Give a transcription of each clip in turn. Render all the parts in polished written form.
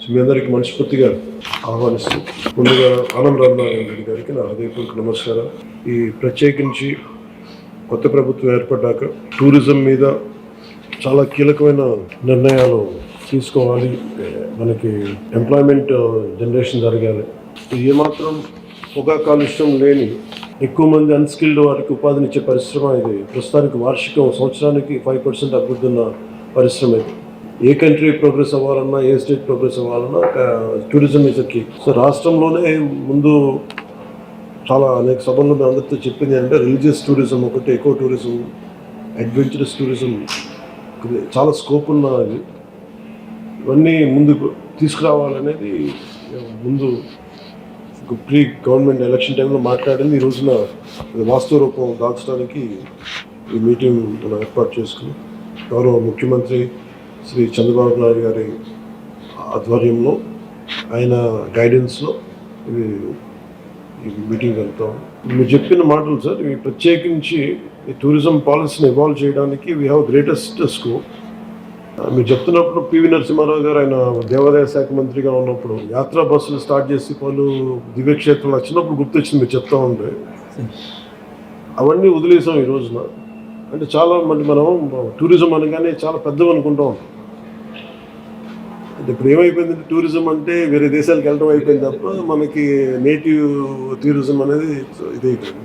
మీ అందరికి మనస్ఫూర్తిగా ఆహ్వానిస్తూ ముందుగా ఆనంద్ రామనారాయణ గారికి నా హృదయపూర్వక నమస్కారం. ఈ ప్రత్యేకించి కొత్త ప్రభుత్వం ఏర్పడ్డాక టూరిజం మీద చాలా కీలకమైన నిర్ణయాలు తీసుకోవాలి. మనకి ఎంప్లాయ్మెంట్ జనరేషన్ జరగాలి. ఏమాత్రం పొగా కాలుష్యం లేని ఎక్కువ మంది అన్స్కిల్డ్ వారికి ఉపాధినిచ్చే పరిశ్రమ ఇది. ప్రస్తుతానికి వార్షికం సంవత్సరానికి 5% అభివృద్ధి ఉన్న పరిశ్రమ ఇది. ఏ కంట్రీ ప్రోగ్రెస్ అవ్వాలన్నా, ఏ స్టేట్ ప్రోగ్రెస్ అవ్వాలన్నా టూరిజం ఇస్ కీ. సో రాష్ట్రంలోనే ముందు చాలా అనేక సభల్లో మేము అందరితో చెప్పింది అంటే రిలీజియస్ టూరిజం ఒకటి, ఎకో టూరిజం, అడ్వెంచరస్ టూరిజం చాలా స్కోప్ ఉన్నది. ఇవన్నీ ముందుకు తీసుకురావాలనేది ముందు ప్రీ గవర్నమెంట్ ఎలక్షన్ టైంలో మాట్లాడింది. ఈ రోజున వాస్తవ రూపం దాల్చడానికి ఈ మీటింగ్ మనం ఏర్పాటు చేసుకుని గౌరవ ముఖ్యమంత్రి శ్రీ చంద్రబాబు నాయుడు గారి ఆధ్వర్యంలో, ఆయన గైడెన్స్లో ఈ మీటింగ్ వెళ్తాం. మీరు చెప్పిన మాటలు సార్, ఇవి ప్రత్యేకించి ఈ టూరిజం పాలసీని ఇవాల్వ్ చేయడానికి వీ హ్యావ్ గ్రేటెస్ట్ స్కోప్. మీరు చెప్తున్నప్పుడు పివి నరసింహారావు గారు ఆయన దేవాదాయ శాఖ మంత్రిగా ఉన్నప్పుడు యాత్రా బస్సులు స్టార్ట్ చేసి పలు దివ్యక్షేత్రాలు వచ్చినప్పుడు గుర్తొచ్చింది మీరు చెప్తా ఉంటే. అవన్నీ వదిలేసాం ఈ రోజున. అంటే చాలా మంది మనం టూరిజం అనగానే చాలా పెద్దవి అనుకుంటూ ఉంటాం. అంటే ఇప్పుడు ఏమైపోయిందంటే టూరిజం అంటే వేరే దేశాలకు వెళ్ళడం అయిపోయింది తప్ప మనకి నేటివ్ టూరిజం అనేది ఇదైపోయింది.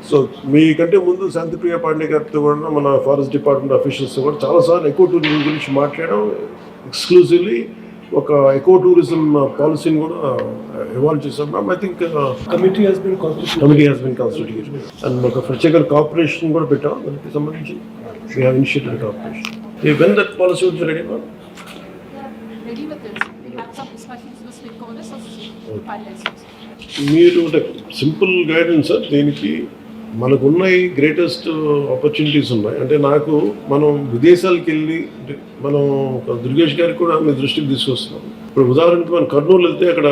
సో మీకంటే ముందు శాంతిప్రియ పాండే గారితో కూడా మన ఫారెస్ట్ డిపార్ట్మెంట్ అఫీషియల్స్తో కూడా చాలాసార్లు ఎకో టూరిజం గురించి మాట్లాడడం, ఎక్స్క్లూజివ్లీ ఒక ఎకో టూరిజం పాలసీని కూడా ఇవాల్వ్ చేశాం. Ma'am I think committee has been constituted and ఒక ప్రత్యేక కార్పొరేషన్ కూడా పెట్టాం. దానికి సంబంధించి we have initiated corporation. When that policy would be ready ma'am? మీరు అంటే సింపుల్ గైడెన్స్ సార్. దీనికి మనకున్న గ్రేటెస్ట్ ఆపర్చునిటీస్ ఉన్నాయి. అంటే మనం విదేశాలకు వెళ్ళి మనం దుర్గేష్ గారికి కూడా మీ దృష్టికి తీసుకొస్తున్నాం. ఇప్పుడు ఉదాహరణకి మనం కర్నూలు వెళ్తే అక్కడ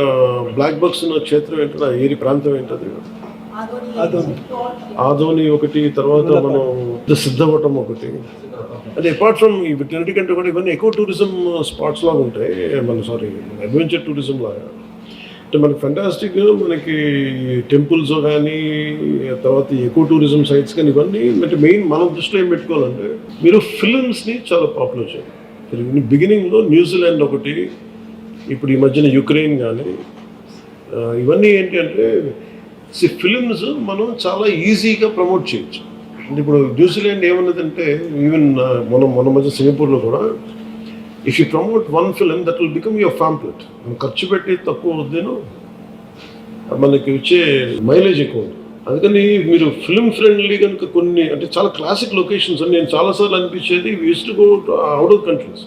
బ్లాక్ బక్స్ ఉన్న క్షేత్రం ఏంటో, ఏరి ప్రాంతం ఏంటది, ఆదోని ఒకటి, తర్వాత మనం సిద్ధవటం ఒకటి. అంటే అపార్ట్ ఫ్రమ్ వీటన్నిటికంటే కూడా ఇవన్నీ ఎకో టూరిజం స్పాట్స్ లాగా ఉంటాయి. అడ్వెంచర్ టూరిజం లాగా. అంటే మనకి ఫెంటాస్టిక్, మనకి టెంపుల్స్ కానీ, తర్వాత ఎకో టూరిజం సైట్స్ కానీ, ఇవన్నీ అంటే మెయిన్ మనం దృష్టిలో ఏం పెట్టుకోవాలంటే మీరు ఫిలిమ్స్ని చాలా పాపులర్ చేయాలి. బిగినింగ్లో న్యూజిలాండ్ ఒకటి, ఇప్పుడు ఈ మధ్యన యుక్రెయిన్ కానీ, ఇవన్నీ ఏంటి అంటే ఫిలిమ్స్ మనం చాలా ఈజీగా ప్రమోట్ చేయొచ్చు. అంటే ఇప్పుడు న్యూజిలాండ్ ఏమన్నదంటే ఈవెన్ మన మధ్య సింగపూర్లో కూడా if you promote one film that will become your ఫ్యాంప్లెట్. ఖర్చు పెట్టి తక్కువ వద్దేను, మనకి వచ్చే మైలేజ్ ఎక్కువ ఉంది. అందుకని మీరు ఫిల్మ్ ఫ్రెండ్లీ కనుక కొన్ని అంటే చాలా క్లాసిక్ లొకేషన్స్ అని నేను చాలాసార్లు అనిపించేది, we used to go out of countries.